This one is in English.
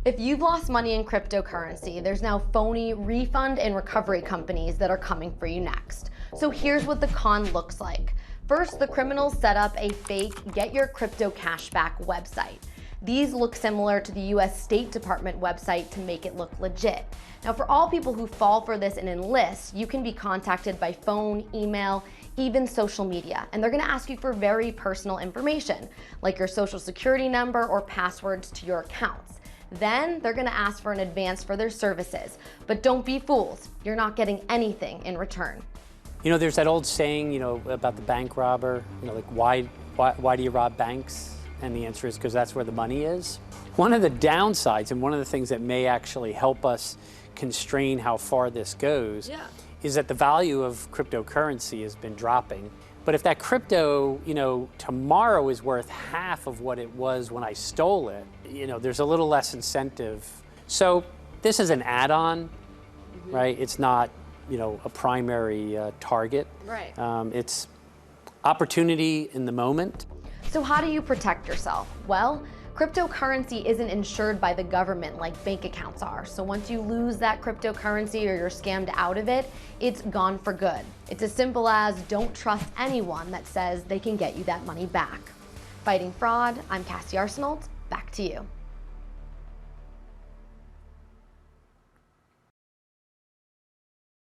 If you've lost money in cryptocurrency, there's now phony refund and recovery companies that are coming for you next. So here's what the con looks like. First, the criminals set up a fake Get Your Crypto Cashback website. These look similar to the US State Department website to make it look legit. Now, for all people who fall for this and enlist, you can be contacted by phone, email, even social media, and they're gonna ask you for very personal information, like your social security number or passwords to your accounts. Then they're gonna ask for an advance for their services, but don't be fooled, you're not getting anything in return. You know, there's that old saying, about the bank robber, like why do you rob banks? And the answer is because that's where the money is. One of the downsides, and one of the things that may actually help us constrain how far this goes, is that the value of cryptocurrency has been dropping. But if that crypto, tomorrow is worth half of what it was when I stole it, there's a little less incentive. So this is an add-on, right? It's not, a primary target. Right. It's opportunity in the moment. So how do you protect yourself? Well, cryptocurrency isn't insured by the government like bank accounts are. So once you lose that cryptocurrency or you're scammed out of it, it's gone for good. It's as simple as don't trust anyone that says they can get you that money back. Fighting fraud, I'm Cassy Arsenault. Back to you.